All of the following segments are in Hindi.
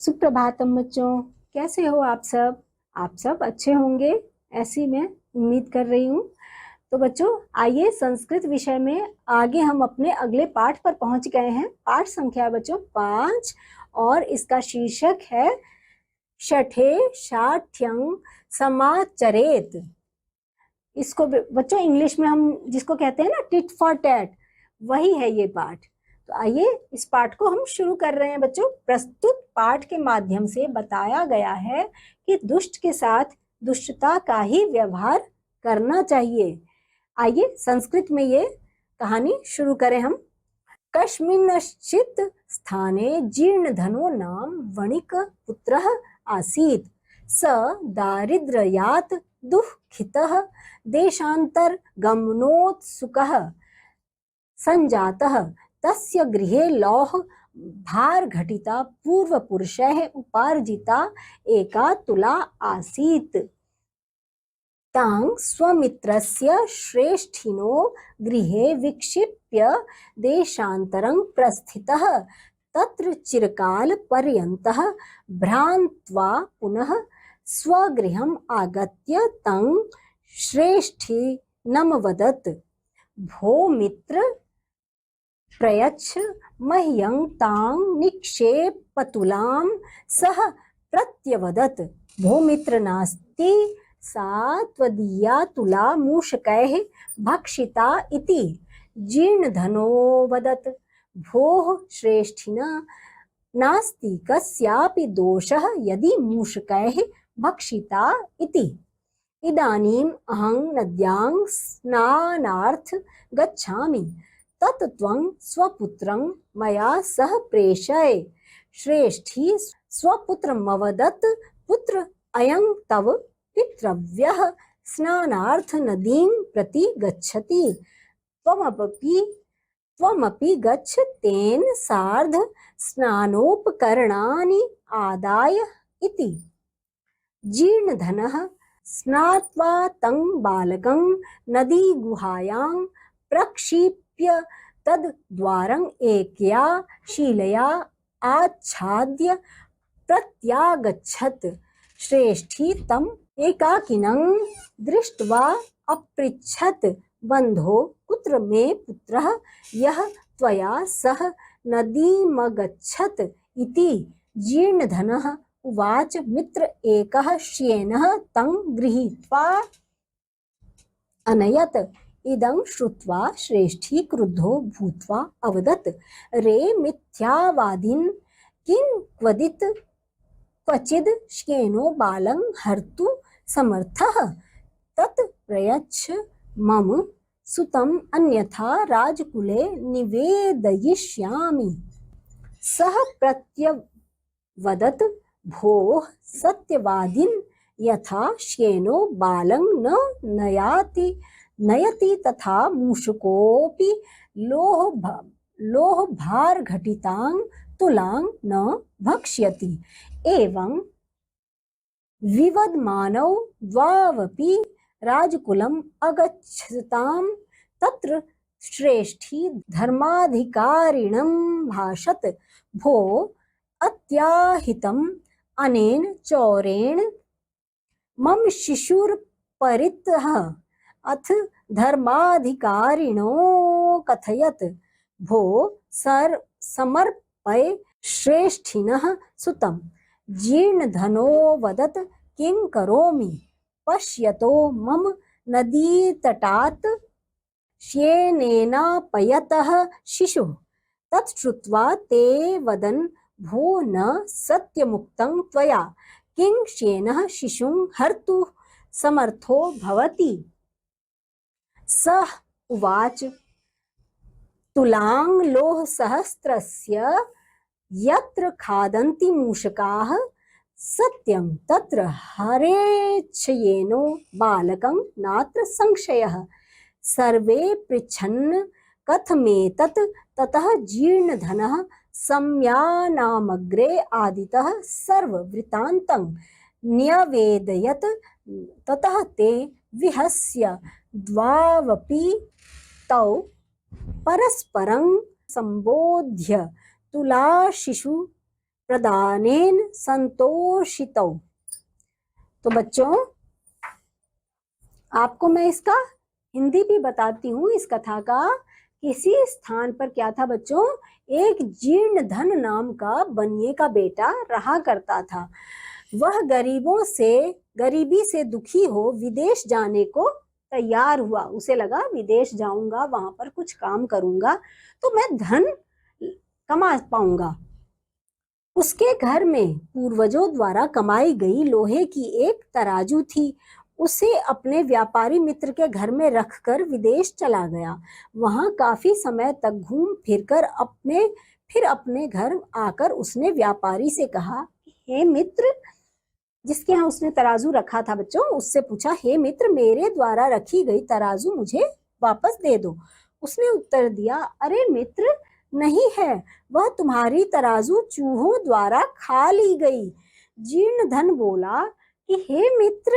सुप्रभातम बच्चों, कैसे हो आप सब? आप सब अच्छे होंगे, ऐसी मैं उम्मीद कर रही हूँ। तो बच्चों, आइए संस्कृत विषय में आगे हम अपने अगले पाठ पर पहुंच गए हैं। पाठ संख्या बच्चों 5 और इसका शीर्षक है शठे शाठ्यं समाचरेत। इसको बच्चों इंग्लिश में हम जिसको कहते हैं ना टिट फॉर टैट, वही है ये पाठ। तो आइए इस पाठ को हम शुरू कर रहे हैं बच्चों। प्रस्तुत पाठ के माध्यम से बताया गया है कि दुष्ट के साथ दुष्टता का ही व्यवहार करना चाहिए। आइए संस्कृत में ये कहानी शुरू करें हम। कस्मिंश्चित् स्थाने जीर्णधनो नाम वणिक पुत्रः आसीत्। स दारिद्र्यात् दुःखितः देशान्तरगमनोत्सुकः सञ्जातः। तस्य गृहे लौह भारघटिता पूर्वपुरुषैः उपार्जिता एका तुला आसीत्। तां स्वमित्रस्य श्रेष्ठिनो गृहे विक्षिप्य देशान्तरं प्रस्थितः। तत्र चिरकालपर्यन्तः भ्रान्त्वा पुनः स्वगृहम् आगत्य तं श्रेष्ठिनमवदत्, भो मित्र, प्रयच्छ मह्यं तां निक्षेपतुलां। सः प्रत्यवदत्, भो मित्र, नास्ति सा त्वदीया तुला मूषकैः भक्षिता इति। जीर्णधनो वदत्, भोः श्रेष्ठिन, नास्ति कस्यापि दोषः यदि मूषकैः भक्षिता इति। इदानीम् अहं नद्यां स्नानार्थ गच्छामि, तत् त्वं स्वपुत्रं मया सह प्रेषय। श्रेष्ठी स्वपुत्रमवदत्, पुत्र, अयं तव पितृव्यः स्नानार्थ नदीं प्रति गच्छति, त्वमपि गच्छ, तेन सार्ध स्नानोपकरणानि आदाय इति। जीर्णधनः स्नात्वा तं बालकं नदीगुहायां प्रक्षिप्य तद्द्वारं एकया शीलया आच्छाद्य प्रत्यागच्छत्। श्रेष्ठी तम् एकाकिनं दृष्ट्वा अपृच्छत्, बन्धो, कुत्र मे पुत्रः यः त्वया सह नदीमगच्छत् इति। जीर्णधनः उवाच, मित्र एकः श्येनः तं गृहीत्वा अनयत्। इदं श्रुत्वा श्रेष्ठी क्रुद्धो भूत्वा अवदत्, रे मिथ्यावादिन्, किं क्वचित् श्येनो बालं हर्तु समर्थः? तत् प्रयच्छ मम सुतम्, अन्यथा राजकुले निवेदयिष्यामि। सः प्रत्यवदत्, भोः सत्यवादिन्, यथा श्येनो बालं न नयति तथा मूषकोऽपि लोहभारघटितां तुलां न भक्ष्यति। एवं विवदमानौ द्वावपि राजकुलम् अगच्छतां। तत्र श्रेष्ठी धर्माधिकारिणं भाषत, भो, अत्याहितम् अनेन चौरेण मम शिशुर्परितः। अथ धर्माधिकारिणो कथयत्, भो, समर्पय श्रेष्ठिनः सुतं। जीर्णधनो वदत्, किं करोमि? पश्यतो मम नदीतटात् श्येनेनापयतः शिशुः। तत् श्रुत्वा ते वदन्, भो, न सत्यमुक्तं त्वया, किं श्येनः शिशुं हर्तुः समर्थो भवति? सः उवाच, तुलां लोहसहस्रस्य यत्र खादन्ति मूषकाः, सत्यं तत्र हरेच्छयेनो बालकं नात्र संशयः। सर्वे पृच्छन् कथमेतत्। ततः जीर्णधनः सम्यानामग्रे आदितः सर्ववृत्तान्तं न्यवेदयत्। ततः ते विहस्य द्वावपि तौ परस्परं संबोध्य तुलाशिशु प्रदानेन संतोषितौ। तो बच्चों आपको मैं इसका हिंदी भी बताती हूँ इस कथा का। किसी स्थान पर क्या था बच्चों, एक जीर्ण धन नाम का बनिए का बेटा रहा करता था। वह गरीबी से दुखी हो विदेश जाने को तैयार हुआ। उसे लगा विदेश जाऊंगा, वहां पर कुछ काम करूंगा तो मैं धन कमा पाऊंगा। उसके घर में पूर्वजों द्वारा कमाई गई लोहे की एक तराजू थी। उसे अपने व्यापारी मित्र के घर में रखकर विदेश चला गया। वहां काफी समय तक घूम फिरकर फिर अपने घर आकर उसने व्यापारी से कहा, हे मित्र, जिसके यहाँ उसने तराजू रखा था बच्चों, उससे पूछा, हे मित्र, मेरे द्वारा रखी गई तराजू मुझे वापस दे दो। उसने उत्तर दिया, अरे मित्र, नहीं है, वह तुम्हारी तराजू चूहों द्वारा खा ली गई। जीर्ण धन बोला कि हे मित्र,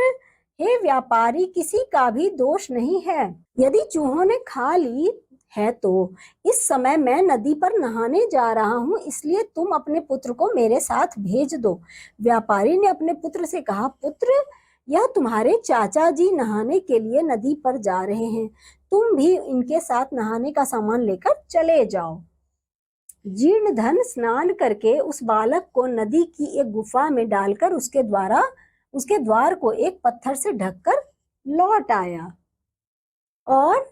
हे व्यापारी, किसी का भी दोष नहीं है। यदि चूहों ने खा ली है तो इस समय मैं नदी पर नहाने जा रहा हूँ, इसलिए तुम अपने पुत्र को मेरे साथ भेज दो। व्यापारी ने अपने पुत्र से कहा, पुत्र, यह तुम्हारे चाचा जी नहाने के लिए नदी पर जा रहे हैं, तुम भी इनके साथ नहाने का सामान लेकर चले जाओ। जीर्ण धन स्नान करके उस बालक को नदी की एक गुफा में डालकर उसके द्वार को एक पत्थर से ढककर लौट आया। और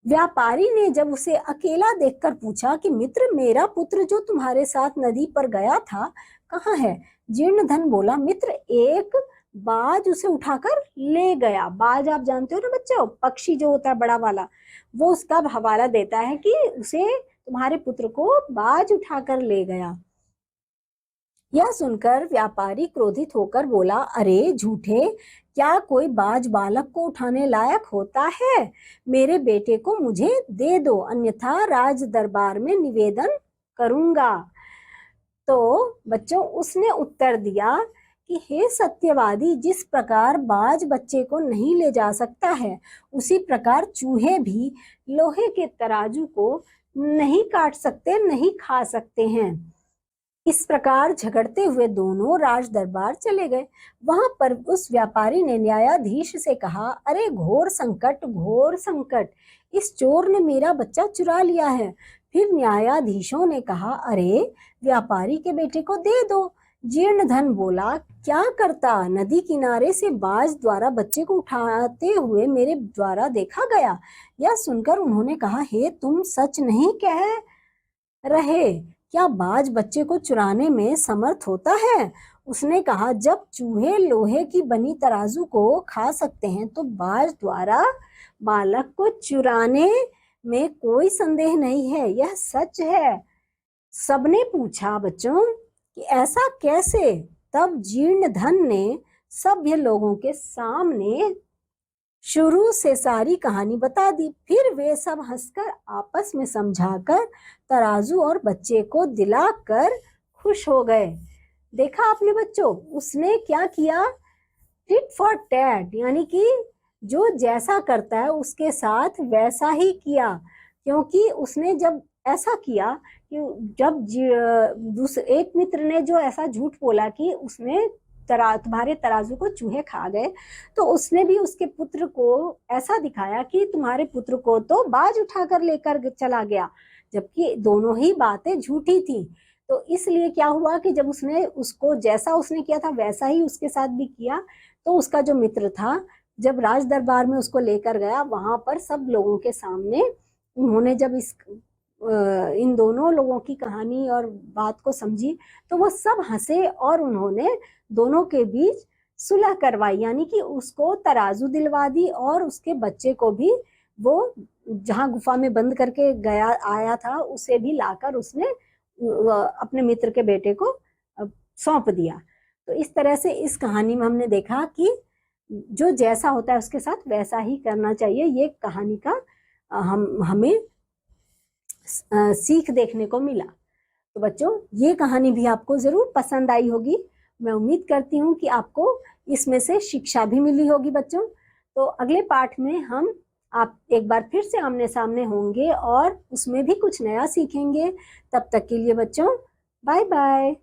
व्यापारी ने जब उसे अकेला देखकर पूछा कि मित्र, मेरा पुत्र जो तुम्हारे साथ नदी पर गया था कहाँ है? जीर्ण धन बोला, मित्र, एक बाज उसे उठाकर ले गया। बाज आप जानते हो ना बच्चों, पक्षी जो होता है बड़ा वाला, वो उसका हवाला देता है कि उसे तुम्हारे पुत्र को बाज उठाकर ले गया। यह सुनकर व्यापारी क्रोधित होकर बोला, अरे झूठे, क्या कोई बाज बालक को उठाने लायक होता है? मेरे बेटे को मुझे दे दो, अन्यथा राज दरबार में निवेदन करूंगा। तो बच्चों उसने उत्तर दिया कि हे सत्यवादी, जिस प्रकार बाज बच्चे को नहीं ले जा सकता है, उसी प्रकार चूहे भी लोहे के तराजू को नहीं काट सकते, नहीं खा सकते हैं। इस प्रकार झगड़ते हुए दोनों राज दरबार चले गए। वहां पर उस व्यापारी ने न्यायाधीश से कहा, अरे घोर संकट, घोर संकट, इस चोर ने मेरा बच्चा चुरा लिया है। फिर न्यायाधीशों ने कहा, अरे व्यापारी के बेटे को दे दो। जीर्ण धन बोला, क्या करता, नदी किनारे से बाज द्वारा बच्चे को उठाते हुए मेरे द्वारा देखा गया। यह सुनकर उन्होंने कहा, हे तुम सच नहीं कह रहे, क्या बाज बच्चे को चुराने में समर्थ होता है? उसने कहा, जब चूहे लोहे की बनी तराजू को खा सकते हैं तो बाज द्वारा बालक को चुराने में कोई संदेह नहीं है, यह सच है। सबने पूछा बच्चों कि ऐसा कैसे? तब जीर्ण धन ने सभ्य लोगों के सामने शुरू से सारी कहानी बता दी। फिर वे सब हंसकर आपस में समझाकर तराजू और बच्चे को दिलाकर खुश हो गए। देखा आपने बच्चों, उसने क्या किया? टिट फॉर टैट, यानी कि जो जैसा करता है उसके साथ वैसा ही किया। क्योंकि उसने जब ऐसा किया कि जब एक मित्र ने जो ऐसा झूठ बोला कि उसने तुम्हारे तराजू को चूहे खा गए, तो उसने भी उसके पुत्र को ऐसा दिखाया कि तुम्हारे पुत्र को तो बाज उठाकर लेकर चला गया, जबकि दोनों ही बातें झूठी थी। तो इसलिए क्या हुआ कि जब उसने उसको जैसा उसने किया था वैसा ही उसके साथ भी किया, तो उसका जो मित्र था जब राज दरबार में उसको लेकर गया, वहां पर सब लोगों के सामने उन्होंने जब इन दोनों लोगों की कहानी और बात को समझी तो वो सब हंसे और उन्होंने दोनों के बीच सुलह करवाई, यानी कि उसको तराजू दिलवा दी और उसके बच्चे को भी वो जहाँ गुफा में बंद करके आया था उसे भी लाकर उसने अपने मित्र के बेटे को सौंप दिया। तो इस तरह से इस कहानी में हमने देखा कि जो जैसा होता है उसके साथ वैसा ही करना चाहिए। ये कहानी का हमें सीख देखने को मिला। तो बच्चों ये कहानी भी आपको जरूर पसंद आई होगी। मैं उम्मीद करती हूँ कि आपको इसमें से शिक्षा भी मिली होगी बच्चों। तो अगले पाठ में हम आप एक बार फिर से आमने सामने होंगे और उसमें भी कुछ नया सीखेंगे। तब तक के लिए बच्चों बाय बाय।